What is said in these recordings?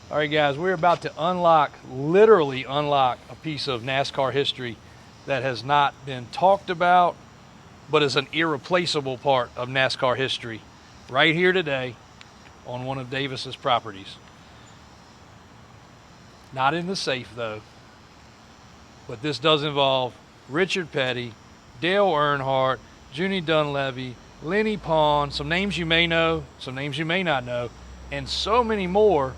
All right, guys, we're about to unlock, literally unlock, a piece of NASCAR history that has not been talked about, but is an irreplaceable part of NASCAR history right here today on one of Davis's properties. Not in the safe, though, but this does involve Richard Petty, Dale Earnhardt, Junie Dunleavy, Lenny Pond, some names you may know, some names you may not know, and so many more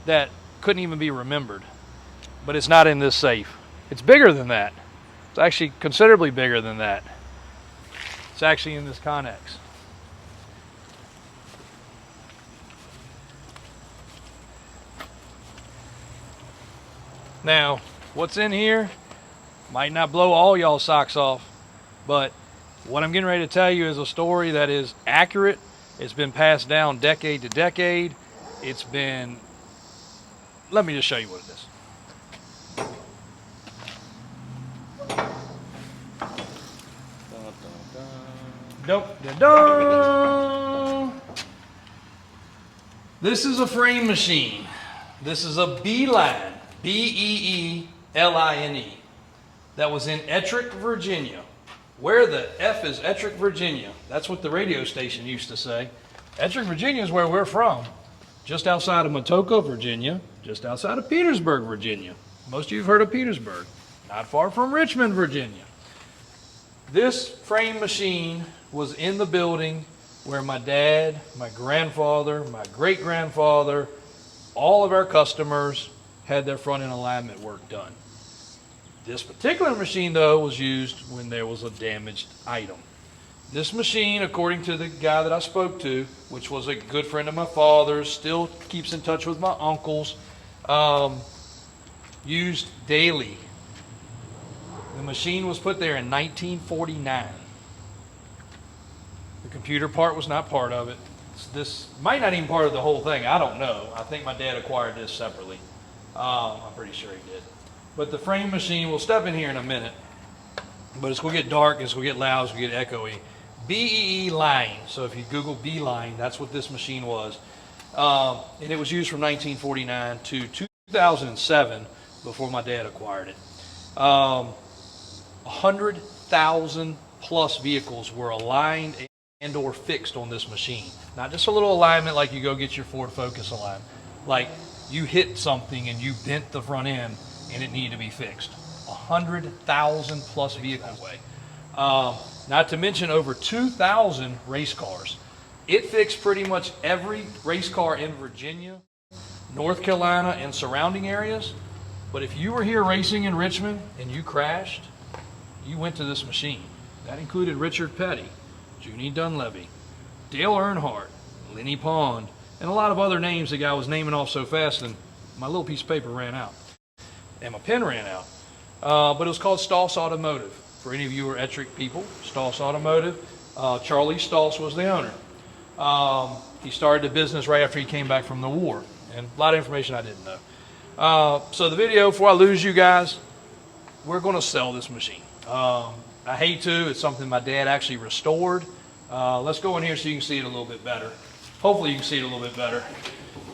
that couldn't even be remembered. But it's not in this safe. It's bigger than that. It's actually considerably bigger than that. It's actually in this Connex. Now, what's in here might not blow all y'all socks off, but what I'm getting ready to tell you is a story that is accurate. It's been passed down decade to decade. It's been, let me just show you what it is. This is a frame machine. This is a Beeline, B-E-E-L-I-N-E, that was in Ettrick, Virginia. Where the F is Ettrick, Virginia? That's what the radio station used to say. Ettrick, Virginia is where we're from. Just outside of Matoka, Virginia. Just outside of Petersburg, Virginia. Most of you have heard of Petersburg. Not far from Richmond, Virginia. This frame machine was in the building where my dad, my grandfather, my great-grandfather, all of our customers had their front-end alignment work done. This particular machine, though, was used when there was a damaged item. This machine, according to the guy that I spoke to, which was a good friend of my father's, still keeps in touch with my uncles, used daily. The machine was put there in 1949. The computer part was not part of it. This might not even part of the whole thing. I don't know. I think my dad acquired this separately. I'm pretty sure he did. But the frame machine, we'll step in here in a minute, but it's going to get dark, it's going to get loud, it's going to get echoey. BEE line, so if you Google B-line, that's what this machine was. And it was used from 1949 to 2007 before my dad acquired it. 100,000 plus vehicles were aligned and or fixed on this machine. Not just a little alignment like you go get your Ford Focus alignment. Like you hit something and you bent the front end and it needed to be fixed. 100,000 plus vehicles. Not to mention over 2,000 race cars. It fixed pretty much every race car in Virginia, North Carolina, and surrounding areas. But if you were here racing in Richmond and you crashed, you went to this machine. That included Richard Petty, Junie Dunleavy, Dale Earnhardt, Lenny Pond, and a lot of other names the guy was naming off so fast and my little piece of paper ran out. And my pen ran out. But it was called Stoss Automotive. For any of you who are Ettrick people, Stoss Automotive. Charlie Stoss was the owner. He started the business right after he came back from the war. And a lot of information I didn't know. So the video, before I lose you guys, we're going to sell this machine. I hate to. It's something my dad actually restored. Let's go in here so you can see it a little bit better. Hopefully you can see it a little bit better.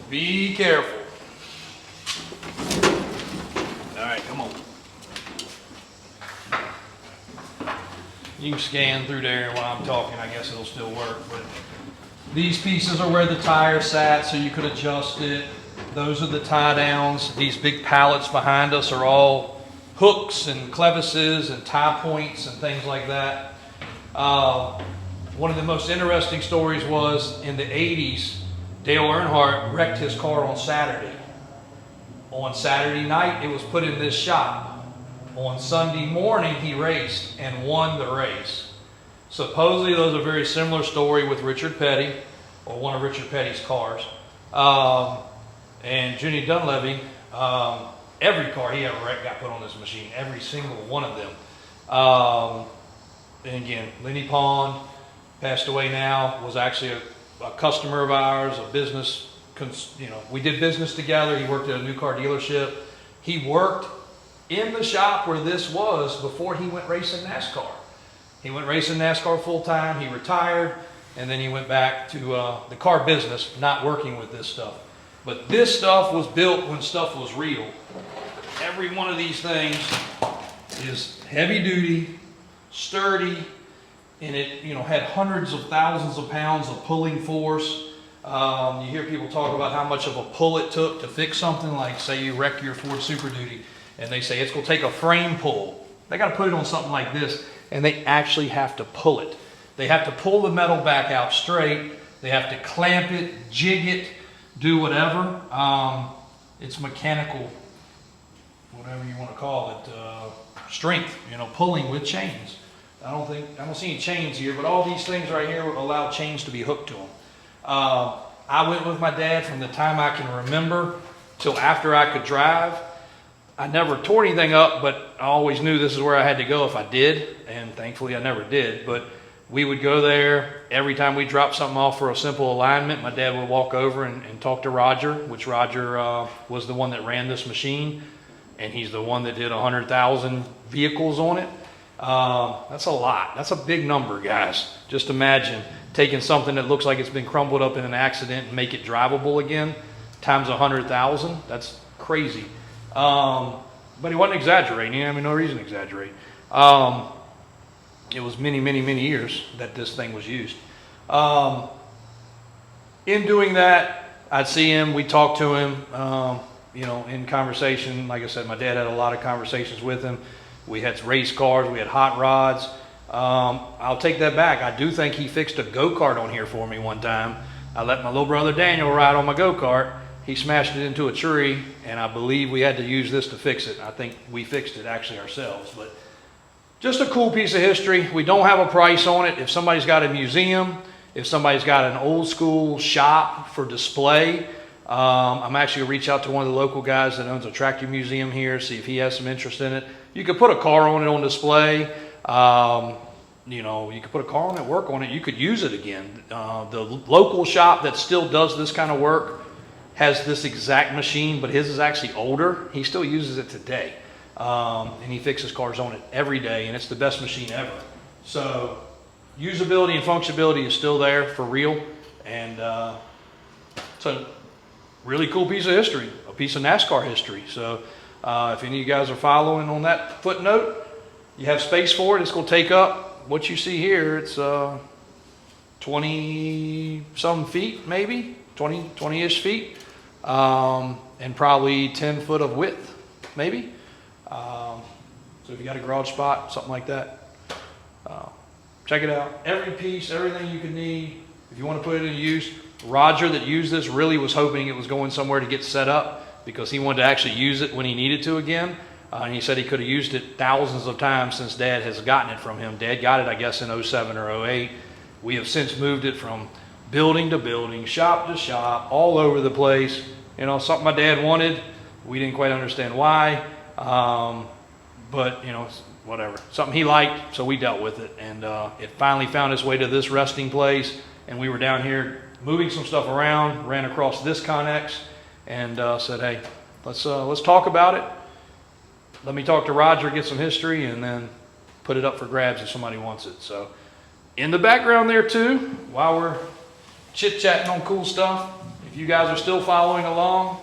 Be careful. All right, come on. You can scan through there while I'm talking. I guess it'll still work. But these pieces are where the tire sat, so you could adjust it. Those are the tie downs. These big pallets behind us are all hooks and clevises and tie points and things like that. One of the most interesting stories was in the 80s, Dale Earnhardt wrecked his car on Saturday. On Saturday night, it was put in this shop. On Sunday morning, he raced and won the race. Supposedly, there's a very similar story with Richard Petty, or one of Richard Petty's cars. And Junie Dunleavy, every car he ever wrecked got put on this machine, every single one of them. And again, Lenny Pond, passed away now, was actually a customer of ours, a business, we did business together. He worked at a new car dealership. He worked in the shop where this was before he went racing NASCAR. He went racing NASCAR full time, he retired, and then he went back to the car business, not working with this stuff. But this stuff was built when stuff was real. Every one of these things is heavy duty, sturdy, and it had hundreds of thousands of pounds of pulling force. You hear people talk about how much of a pull it took to fix something, like say you wreck your Ford Super Duty, and they say it's going to take a frame pull. They got to put it on something like this, and they actually have to pull it. They have to pull the metal back out straight. They have to clamp it, jig it, do whatever. It's mechanical, whatever you want to call it, strength, pulling with chains. I don't see any chains here, but all these things right here allow chains to be hooked to them. I went with my dad from the time I can remember till after I could drive. I never tore anything up, but I always knew this is where I had to go if I did, and thankfully I never did. But we would go there. Every time we dropped something off for a simple alignment, my dad would walk over and talk to Roger, which Roger was the one that ran this machine, and he's the one that did 100,000 vehicles on it. That's a lot. That's a big number, guys. Just imagine taking something that looks like it's been crumbled up in an accident and make it drivable again, times 100,000. That's crazy. But he wasn't exaggerating. I mean, no reason to exaggerate. It was many, many, many years that this thing was used. In doing that, I'd see him, we'd talk to him, in conversation. Like I said, my dad had a lot of conversations with him. We had race cars, we had hot rods. I'll take that back. I do think he fixed a go-kart on here for me one time. I let my little brother Daniel ride on my go-kart. He smashed it into a tree, and I believe we had to use this to fix it. I think we fixed it actually ourselves, but just a cool piece of history. We don't have a price on it. If somebody's got a museum, if somebody's got an old school shop for display, I'm actually gonna reach out to one of the local guys that owns a tractor museum here, see if he has some interest in it. You could put a car on it on display. You could put a car on it, work on it. You could use it again. The local shop that still does this kind of work has this exact machine, but his is actually older. He still uses it today. And he fixes cars on it every day, and it's the best machine ever. So usability and functionality is still there for real, and it's a really cool piece of history, a piece of NASCAR history. So if any of you guys are following on that footnote, you have space for it. It's going to take up what you see here. It's 20-some feet, maybe 20-ish feet, and probably 10 foot of width, maybe. So if you got a garage spot, something like that, check it out. Every piece, everything you can need. If you want to put it in use, Roger that used this really was hoping it was going somewhere to get set up, because he wanted to actually use it when he needed to again. And he said he could have used it thousands of times since Dad has gotten it from him. Dad got it, I guess, in 07 or 08. We have since moved it from building to building, shop to shop, all over the place. Something my dad wanted. We didn't quite understand why. But whatever, something he liked, so we dealt with it, and it finally found its way to this resting place. And we were down here moving some stuff around, ran across this Connex, and said, hey, let's talk about it. Let me talk to Roger, get some history, and then put it up for grabs if somebody wants it. So in the background there too, while we're chit-chatting on cool stuff, if you guys are still following along,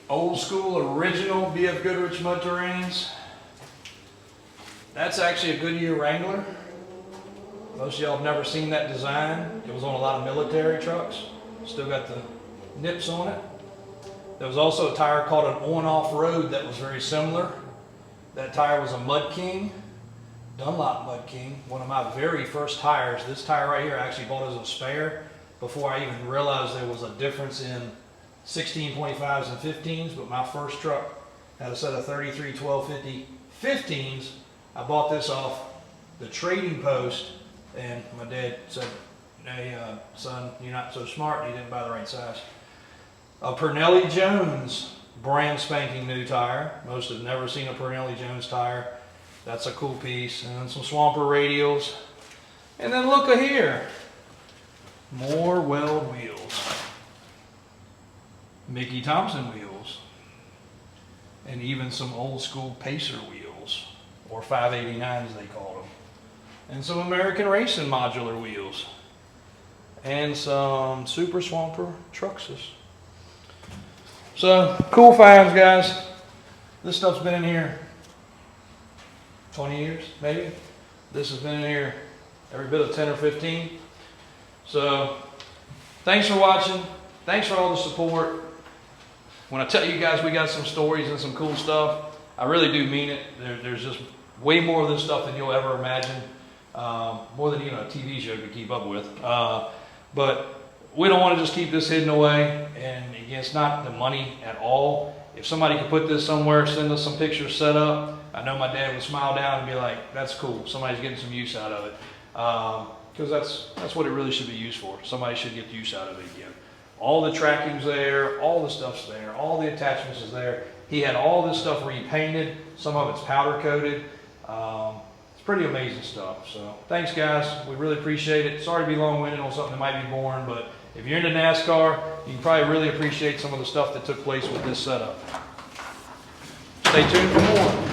old school original BF Goodrich mud terrains. That's actually a Goodyear Wrangler. Most of y'all have never seen that design. It was on a lot of military trucks. Still got the nips on it. There was also a tire called an on-off road that was very similar. That tire was a Mud King, Dunlop Mud King, one of my very first tires. This tire right here I actually bought as a spare before I even realized there was a difference in 16.5s and 15s, but my first truck had a set of 33 1250 15s. I bought this off the trading post, and my dad said, hey, son, you're not so smart, you didn't buy the right size. A Pernelli Jones brand spanking new tire. Most have never seen a Pernelli Jones tire. That's a cool piece. And then some Swamper radials. And then look at here. More Weld wheels. Mickey Thompson wheels. And even some old school Pacer wheels. Or 589s they call them. And some American Racing modular wheels. and some Super Swamper Truxes. So, cool finds, guys. This stuff's been in here 20 years, maybe. This has been in here every bit of 10 or 15. So, thanks for watching. Thanks for all the support. When I tell you guys we got some stories and some cool stuff, I really do mean it. There's just way more of this stuff than you'll ever imagine. More than a TV show could keep up with. But we don't want to just keep this hidden away. And again, it's not the money at all. If somebody could put this somewhere, send us some pictures set up, I know my dad would smile down and be like, that's cool. Somebody's getting some use out of it. Because that's what it really should be used for. Somebody should get use out of it again. All the tracking's there, all the stuff's there, all the attachments is there. He had all this stuff repainted. Some of it's powder coated. It's pretty amazing stuff. So thanks, guys. We really appreciate it. Sorry to be long-winded on something that might be boring, but if you're into NASCAR, you can probably really appreciate some of the stuff that took place with this setup. Stay tuned for more.